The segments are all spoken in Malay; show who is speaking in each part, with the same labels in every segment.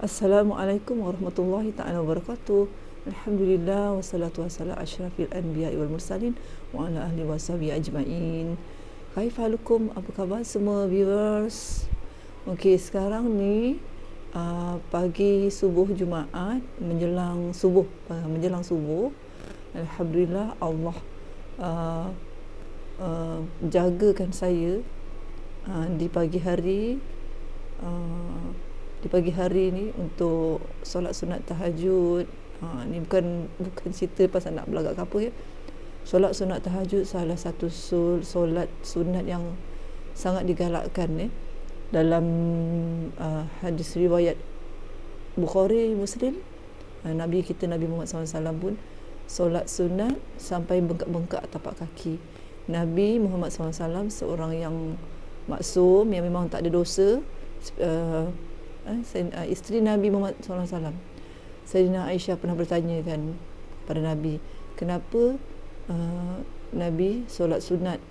Speaker 1: Assalamualaikum warahmatullahi ta'ala wabarakatuh. Alhamdulillah wassalatu wassalamu asyrafil anbiya'i wal mursalin wa ala ahli wa sahbihi ajma'in. Kaifalukum, apa khabar semua viewers? Okey, sekarang ni pagi subuh Jumaat menjelang subuh. Alhamdulillah Allah jagakan saya di pagi hari ni untuk solat sunat tahajud. Ni bukan cerita pasal nak belagak ke apa ya. Solat sunat tahajud salah satu solat sunat yang sangat digalakkan dalam hadis riwayat Bukhari, Muslim. Nabi kita Nabi Muhammad SAW pun solat sunat sampai bengkak-bengkak tapak kaki. Nabi Muhammad SAW seorang yang maksum, yang memang tak ada dosa. Isteri Nabi Muhammad SAW, Sayyidina Aisyah, pernah bertanya kan pada Nabi, kenapa Nabi solat sunat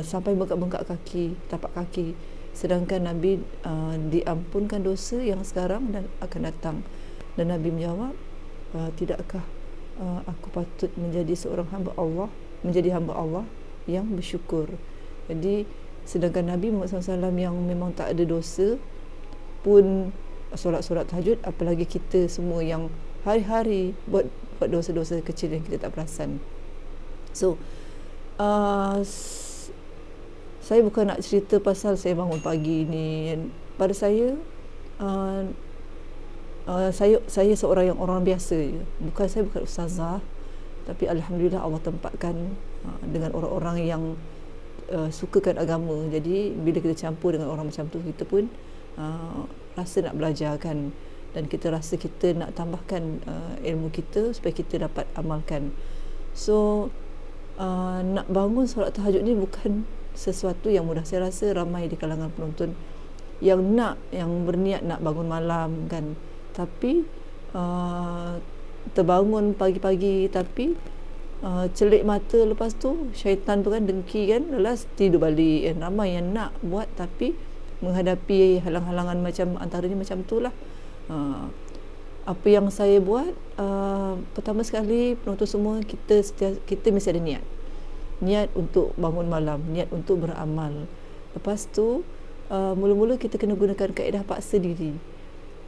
Speaker 1: sampai bengkak-bengkak kaki, tapak kaki, sedangkan Nabi diampunkan dosa yang sekarang dan akan datang. Dan Nabi menjawab, tidakkah aku patut menjadi seorang hamba Allah, menjadi hamba Allah yang bersyukur. Jadi sedangkan Nabi Muhammad SAW yang memang tak ada dosa pun solat-solat tahajud, apalagi kita semua yang hari-hari buat dosa-dosa kecil yang kita tak perasan. So saya bukan nak cerita pasal saya bangun pagi ni. Pada saya saya seorang yang orang biasa je. Saya bukan ustazah, tapi alhamdulillah Allah tempatkan dengan orang-orang yang sukakan agama. Jadi bila kita campur dengan orang macam tu, kita pun rasa nak belajar kan, dan kita rasa kita nak tambahkan ilmu kita supaya kita dapat amalkan. So nak bangun solat tahajud ni bukan sesuatu yang mudah. Saya rasa ramai di kalangan penonton yang berniat nak bangun malam kan, tapi terbangun pagi-pagi, tapi celik mata, lepas tu syaitan tu kan dengki kan, lepas tidur balik kan. Ramai yang nak buat tapi menghadapi halang-halangan macam antaranya macam itulah. Apa yang saya buat, pertama sekali penonton semua, kita mesti ada niat untuk bangun malam, niat untuk beramal. Lepas tu mula-mula kita kena gunakan kaedah paksa diri,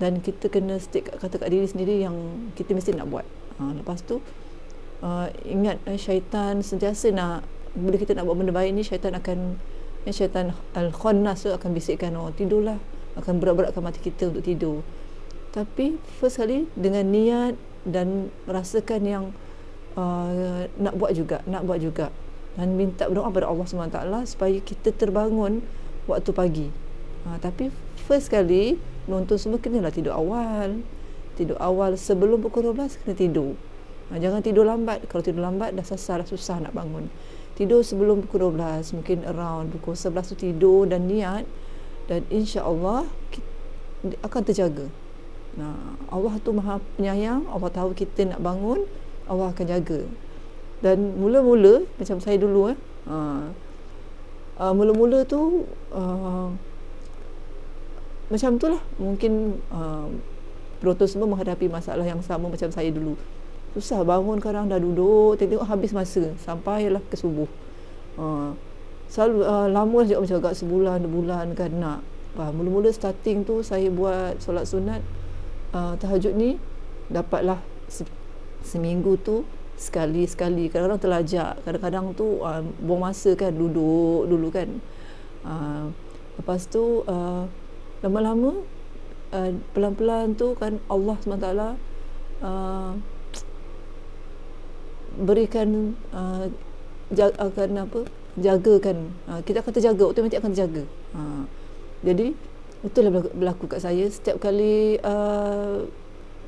Speaker 1: dan kita kena kata kat diri sendiri yang kita mesti nak buat. Lepas tu ingat, syaitan sentiasa nak, bila kita nak buat benda baik ni, syaitan al-khannas tu akan bisikkan, tidurlah, akan berat-beratkan mati kita untuk tidur. Tapi first kali dengan niat dan merasakan yang nak buat juga, dan minta berdoa pada Allah SWT supaya kita terbangun waktu pagi. Tapi first kali penonton semua kenalah tidur awal sebelum pukul 12 kena tidur. Jangan tidur lambat. Kalau tidur lambat dah susah nak bangun. Tidur sebelum pukul 12, mungkin around pukul 11 tu tidur dan niat, dan insya-Allah akan terjaga. Allah tu Maha Penyayang, Allah tahu kita nak bangun, Allah akan jaga. Dan mula-mula macam saya dulu mula-mula tu macam tu lah. Mungkin penonton semua menghadapi masalah yang sama macam saya dulu. Susah bangun, kadang dah duduk, tengok habis masa sampailah ke subuh. Selalu lama juga, macam agak sebulan, 2 bulan kan nak. Mula-mula starting tu saya buat solat sunat tahajud ni, dapatlah seminggu tu sekali. Kadang-kadang terlajak, kadang-kadang tu buang masa kan, duduk dulu kan. Lepas tu lama-lama pelan-pelan tu kan Allah SWT berikan jagakan, kita akan terjaga, automatik akan terjaga. Jadi itulah berlaku kat saya. Setiap kali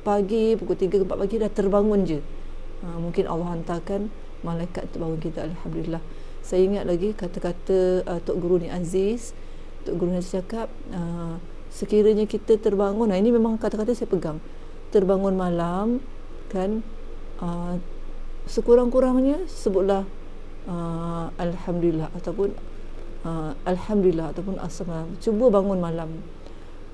Speaker 1: pagi pukul 3 ke 4 pagi dah terbangun je, mungkin Allah hantarkan malaikat untuk bangun kita. Alhamdulillah. Saya ingat lagi kata-kata Tok Guru Ni Aziz. Tok Guru Ni Aziz cakap, sekiranya kita terbangun, ini memang kata-kata saya pegang, terbangun malam kan, sekurang-kurangnya sebutlah Alhamdulillah ataupun Alhamdulillah ataupun Assalam. Cuba bangun malam.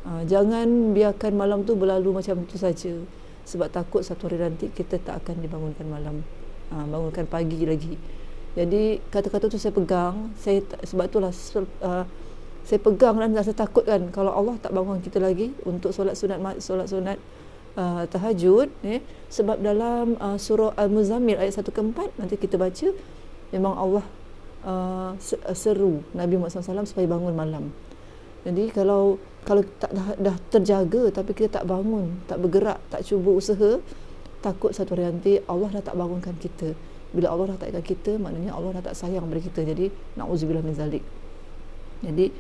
Speaker 1: Jangan biarkan malam tu berlalu macam tu saja, sebab takut satu hari nanti kita tak akan dibangunkan malam, bangunkan pagi lagi. Jadi kata-kata tu saya pegang, sebab itulah saya pegang dan saya takut kan kalau Allah tak bangun kita lagi untuk solat sunat tahajud, sebab dalam surah Al-Muzammil ayat 1 ke 4 nanti kita baca, memang Allah seru Nabi Muhammad SAW supaya bangun malam. Jadi kalau tak dah terjaga tapi kita tak bangun, tak bergerak, tak cuba usaha, takut satu hari nanti Allah dah tak bangunkan kita. Bila Allah dah takkan kita, maknanya Allah dah tak sayang pada kita. Jadi na'udzubillah min zalik. Jadi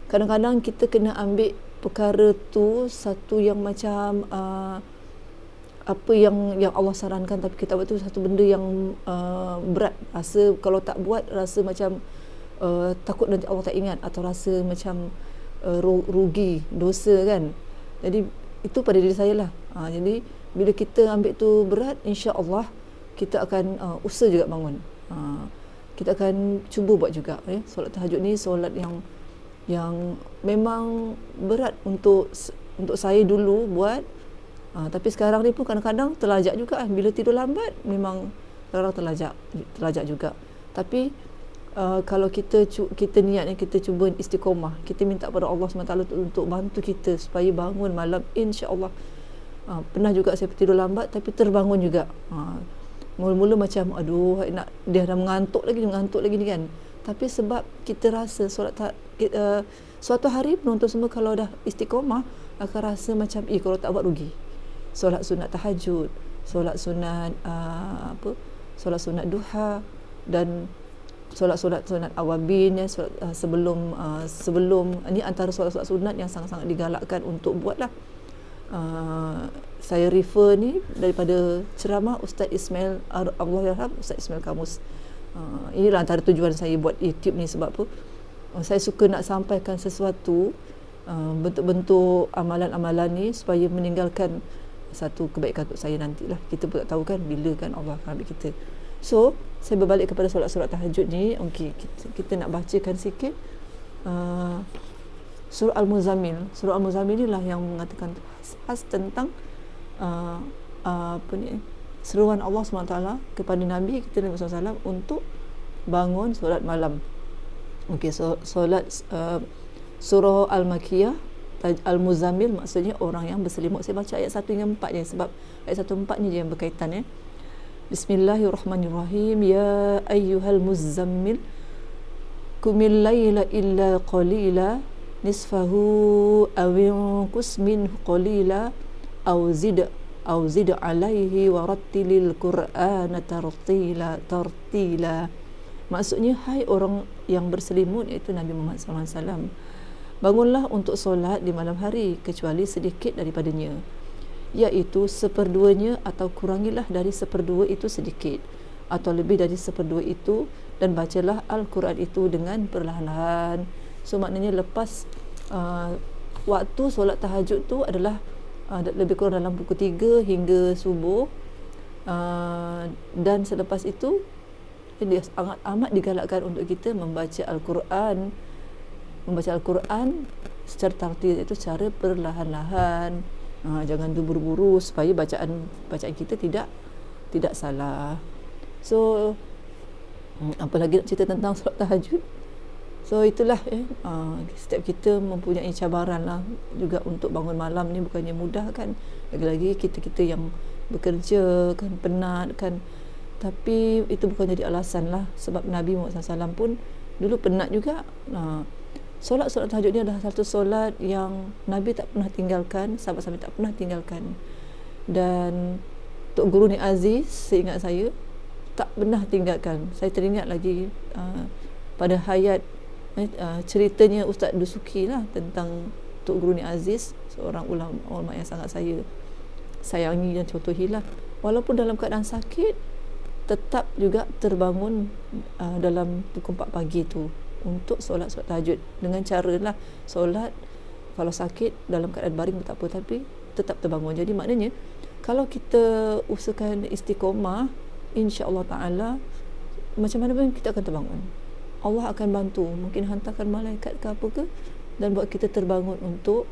Speaker 1: kadang-kadang kita kena ambil perkara tu satu yang macam apa yang Allah sarankan, tapi kita buat tu satu benda yang berat. Rasa kalau tak buat rasa macam takut nanti Allah tak ingat, atau rasa macam rugi, dosa kan. Jadi itu pada diri saya lah. Jadi bila kita ambil tu berat, insya-Allah kita akan usaha juga bangun. Kita akan cuba buat juga. Solat tahajud ni solat yang memang berat untuk saya dulu buat. Tapi sekarang ni pun kadang-kadang terlajak juga. Bila tidur lambat memang kadang-kadang terlajak juga. Tapi kalau kita niatnya kita cuba istiqomah, kita minta pada Allah SWT untuk bantu kita supaya bangun malam, insya-Allah. Pernah juga saya tidur lambat tapi terbangun juga. Mula-mula macam aduh dia dah mengantuk lagi ni kan. Tapi sebab kita rasa suatu hari penonton semua kalau dah istiqomah akan rasa macam kalau tak buat rugi. Solat sunat tahajud, solat sunat solat sunat duha, dan solat awabin, sebelum ni antara solat-solat sunat yang sangat-sangat digalakkan untuk buatlah. Saya refer ni daripada ceramah Ustaz Ismail, Allahyarham Ustaz Ismail Kamus. Inilah antara tujuan saya buat YouTube ni. Sebab apa? Saya suka nak sampaikan sesuatu, bentuk-bentuk amalan-amalan ni supaya meninggalkan satu kebaikan untuk saya nantilah. Kita pun tak tahu kan bila kan Allah akan ambil kita. So saya berbalik kepada solat-solat tahajud ni. Okey, kita nak bacakan sikit surah Al-Muzammil. Surah Al-Muzammil inilah yang mengatakan khas tentang seruan Allah SWT kepada Nabi kita Nabi SAW untuk bangun solat malam. Okey, solat surah Al-Makiyah Al-Muzammil maksudnya orang yang berselimut. Saya baca ayat 1 hingga 4 je, sebab ayat 1 4 ni je yang berkaitan. Bismillahirrahmanirrahim. Ya ayyuhal muzammil qumil laila illa qalila nisfahu aw inqus minhu qalila aw zid alaihi warattilil qur'ana tartila. Maksudnya, hai orang yang berselimut, iaitu Nabi Muhammad SAW, bangunlah untuk solat di malam hari kecuali sedikit daripadanya, iaitu seperduanya, atau kurangilah dari seperdua itu sedikit, atau lebih dari seperdua itu, dan bacalah Al-Quran itu dengan perlahan-lahan. So maknanya lepas waktu solat tahajud tu adalah lebih kurang dalam pukul 3 hingga subuh, dan selepas itu dia amat digalakkan untuk kita membaca Al-Quran secara tartil, iaitu secara perlahan-lahan. Jangan buru-buru supaya bacaan kita tidak salah. So apalagi nak cerita tentang solat tahajud. So itulah setiap kita mempunyai cabaran lah juga untuk bangun malam ni. Bukannya mudah kan, lagi-lagi kita yang bekerja kan, penat kan. Tapi itu bukan jadi alasan lah, sebab Nabi Muhammad SAW pun dulu penat juga. Solat tahajud ni adalah satu solat yang Nabi tak pernah tinggalkan, sahabat-sahabat tak pernah tinggalkan. Dan Tok Guru ni Aziz, seingat saya, tak pernah tinggalkan. Saya teringat lagi pada hayat ceritanya Ustaz Dusuki lah tentang Tok Guru ni Aziz, seorang ulama yang sangat saya sayangi dan contohilah. Walaupun dalam keadaan sakit, tetap juga terbangun dalam pukul 4 pagi tu untuk solat tahajud. Dengan cara lah solat, kalau sakit dalam keadaan baring tak apa, tapi tetap terbangun. Jadi maknanya kalau kita usahakan istiqomah, insya-Allah Ta'ala macam mana pun kita akan terbangun. Allah akan bantu, mungkin hantarkan malaikat ke apa ke, dan buat kita terbangun untuk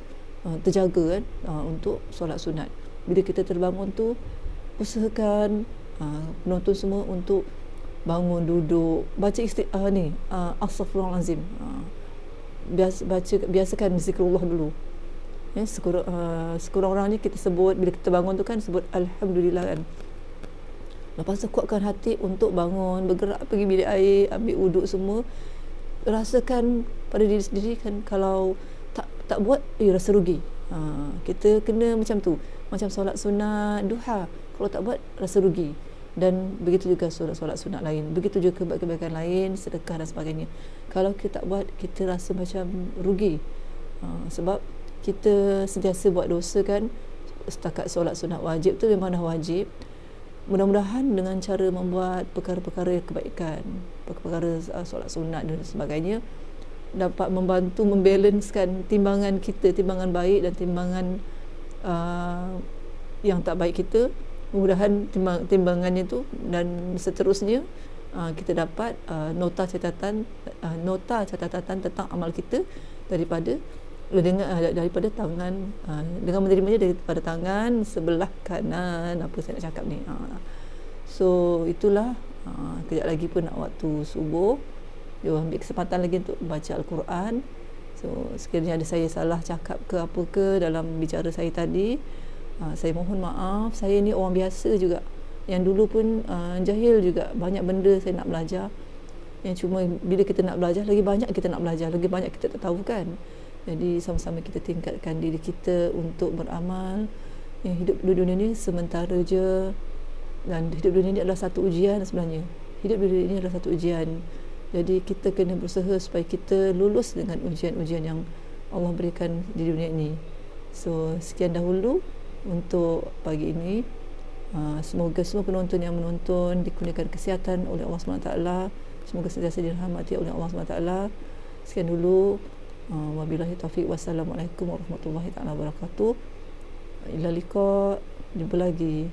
Speaker 1: terjaga kan untuk solat sunat. Bila kita terbangun tu, usahakan penonton semua untuk bangun, duduk, baca astaghfirullahalazim. Biasakan zikrullah dulu. Sekurang-kurangnya kita sebut, bila kita bangun tu kan sebut alhamdulillah kan. Lepas tu kuatkan hati untuk bangun, bergerak pergi bilik air, ambil wuduk semua. Rasakan pada diri sendiri kan, kalau tak buat rasa rugi. Kita kena macam tu, macam solat sunat duha, kalau tak buat rasa rugi. Dan begitu juga solat sunat lain, begitu juga kebaikan lain, sedekah dan sebagainya. Kalau kita tak buat, kita rasa macam rugi. Sebab kita sentiasa buat dosa kan. Setakat solat sunat wajib tu memang dah wajib. Mudah-mudahan dengan cara membuat perkara-perkara kebaikan, perkara solat sunat dan sebagainya, dapat membantu membalancekan timbangan kita, timbangan baik dan timbangan yang tak baik kita. Mudah-mudahan timbangannya tu dan seterusnya kita dapat nota catatan tentang amal kita daripada tangan, dengan menerimanya daripada tangan sebelah kanan. Apa saya nak cakap ni, so itulah. Kejap lagi pun nak waktu subuh, dia ambil kesempatan lagi untuk baca Al-Quran. So sekiranya ada saya salah cakap ke apa ke dalam bicara saya tadi, saya mohon maaf. Saya ni orang biasa juga, yang dulu pun jahil juga. Banyak benda saya nak belajar, yang cuma bila kita nak belajar, lagi banyak kita nak belajar, lagi banyak kita tak tahu kan. Jadi sama-sama kita tingkatkan diri kita untuk beramal. Yang hidup di dunia ni sementara je, dan hidup dunia ni adalah satu ujian sebenarnya. Hidup di dunia ni adalah satu ujian. Jadi kita kena berusaha supaya kita lulus dengan ujian-ujian yang Allah berikan di dunia ini. So sekian dahulu untuk pagi ini. Semoga semua penonton yang menonton dikurniakan kesihatan oleh Allah SWT. Semoga sentiasa dirahmati oleh Allah SWT. Sekian dulu. Wabillahi taufiq. Wassalamualaikum warahmatullahi wabarakatuh. Ila liqa. Jumpa lagi.